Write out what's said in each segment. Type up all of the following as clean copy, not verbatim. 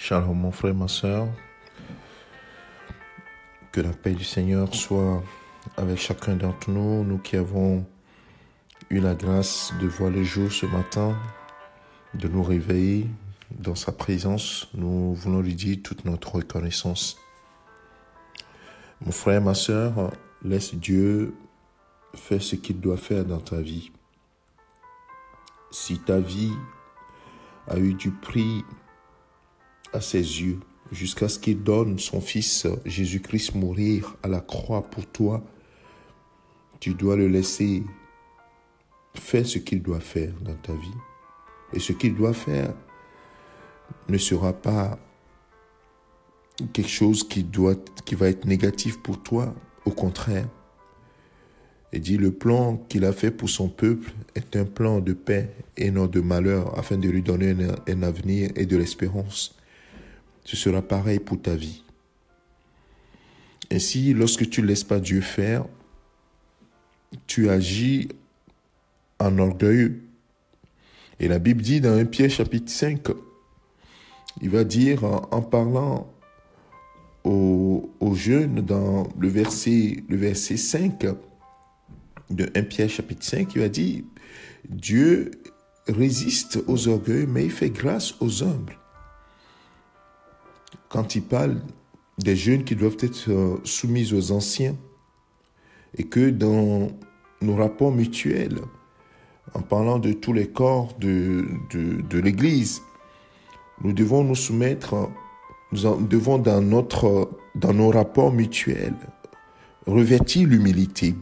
Shalom mon frère, ma soeur, que la paix du Seigneur soit avec chacun d'entre nous, nous qui avons eu la grâce de voir le jour ce matin, de nous réveiller dans sa présence. Nous voulons lui dire toute notre reconnaissance. Mon frère, ma soeur, laisse Dieu faire ce qu'il doit faire dans ta vie. Si ta vie a eu du prix à ses yeux, jusqu'à ce qu'il donne son Fils Jésus-Christ mourir à la croix pour toi, tu dois le laisser faire ce qu'il doit faire dans ta vie. Et ce qu'il doit faire ne sera pas quelque chose qui va être négatif pour toi. Au contraire, il dit le plan qu'il a fait pour son peuple est un plan de paix et non de malheur, afin de lui donner un avenir et de l'espérance. Ce sera pareil pour ta vie. Ainsi, lorsque tu ne laisses pas Dieu faire, tu agis en orgueilleux. Et la Bible dit dans 1 Pierre chapitre 5, il va dire en parlant aux jeunes dans le verset 5 de 1 Pierre chapitre 5, il va dire Dieu résiste aux orgueilleux, mais il fait grâce aux humbles. Quand il parle des jeunes qui doivent être soumis aux anciens, et que dans nos rapports mutuels, en parlant de tous les corps de l'Église, nous devons nous soumettre, nous devons dans nos rapports mutuels revêtir l'humilité.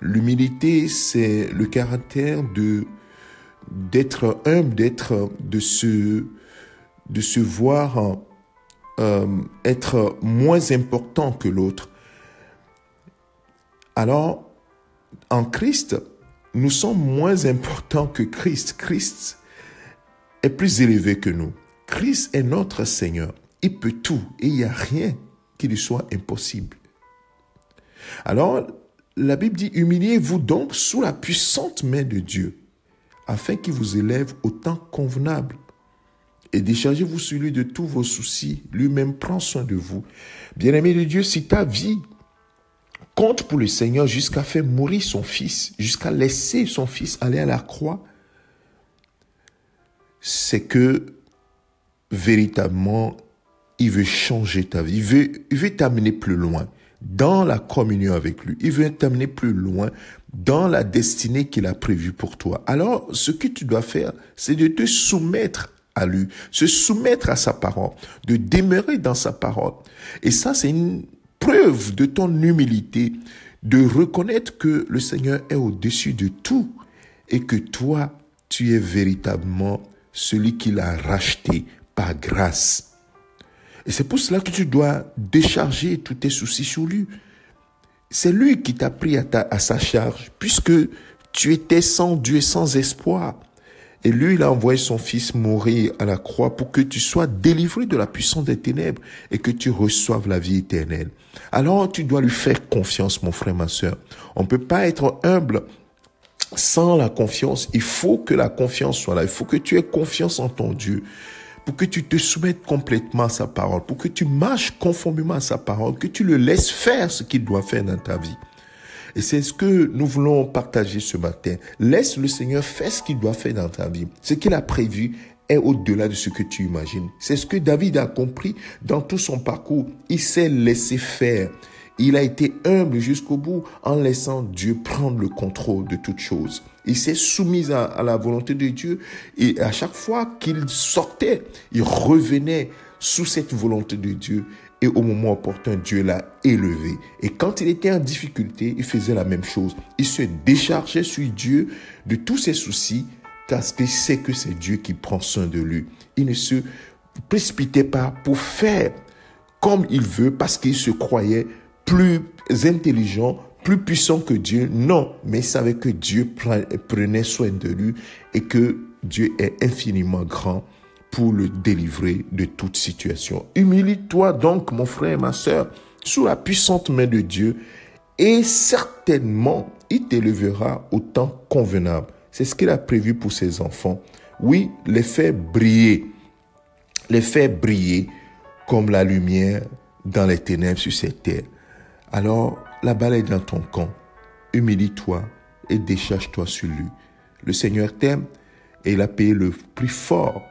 L'humilité, c'est le caractère d'être humble, de se voir être moins important que l'autre. Alors, en Christ, nous sommes moins importants que Christ. Christ est plus élevé que nous. Christ est notre Seigneur. Il peut tout et il n'y a rien qui lui soit impossible. Alors, la Bible dit, humiliez-vous donc sous la puissante main de Dieu, afin qu'il vous élève au temps convenable. Et déchargez-vous sur lui de tous vos soucis. Lui-même prend soin de vous. Bien-aimé de Dieu, si ta vie compte pour le Seigneur jusqu'à faire mourir son Fils, jusqu'à laisser son Fils aller à la croix, c'est que véritablement, il veut changer ta vie. Il veut t'amener plus loin dans la communion avec lui. Il veut t'amener plus loin dans la destinée qu'il a prévue pour toi. Alors, ce que tu dois faire, c'est de te soumettre à lui, se soumettre à sa parole, de demeurer dans sa parole. Et ça, c'est une preuve de ton humilité, de reconnaître que le Seigneur est au-dessus de tout et que toi, tu es véritablement celui qu'il a racheté par grâce. Et c'est pour cela que tu dois décharger tous tes soucis sur lui. C'est lui qui t'a pris à sa charge, puisque tu étais sans Dieu, sans espoir. Et lui, il a envoyé son Fils mourir à la croix pour que tu sois délivré de la puissance des ténèbres et que tu reçoives la vie éternelle. Alors, tu dois lui faire confiance, mon frère, ma soeur. On ne peut pas être humble sans la confiance. Il faut que la confiance soit là. Il faut que tu aies confiance en ton Dieu pour que tu te soumettes complètement à sa parole, pour que tu marches conformément à sa parole, que tu le laisses faire ce qu'il doit faire dans ta vie. Et c'est ce que nous voulons partager ce matin. Laisse le Seigneur faire ce qu'il doit faire dans ta vie. Ce qu'il a prévu est au-delà de ce que tu imagines. C'est ce que David a compris dans tout son parcours. Il s'est laissé faire. Il a été humble jusqu'au bout en laissant Dieu prendre le contrôle de toutes choses. Il s'est soumis à la volonté de Dieu et à chaque fois qu'il sortait, il revenait sous cette volonté de Dieu. Et au moment opportun, Dieu l'a élevé. Et quand il était en difficulté, il faisait la même chose. Il se déchargeait sur Dieu de tous ses soucis parce qu'il sait que c'est Dieu qui prend soin de lui. Il ne se précipitait pas pour faire comme il veut parce qu'il se croyait plus intelligent, plus puissant que Dieu. Non, mais il savait que Dieu prenait soin de lui et que Dieu est infiniment grand pour le délivrer de toute situation. Humilie-toi donc, mon frère et ma sœur, sous la puissante main de Dieu et certainement, il t'élèvera au temps convenable. C'est ce qu'il a prévu pour ses enfants. Oui, les faire briller. les faire briller comme la lumière dans les ténèbres sur cette terre. Alors, la balle est dans ton camp. Humilie-toi et décharge-toi sur lui. Le Seigneur t'aime et il a payé le prix fort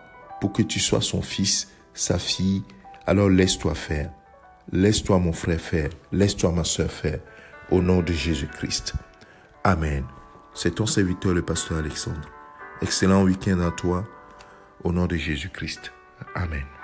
pour que tu sois son fils, sa fille. Alors laisse-toi faire. Laisse-toi mon frère faire. Laisse-toi ma soeur faire. Au nom de Jésus-Christ. Amen. C'est ton serviteur, le pasteur Alexandre. Excellent week-end à toi. Au nom de Jésus-Christ. Amen.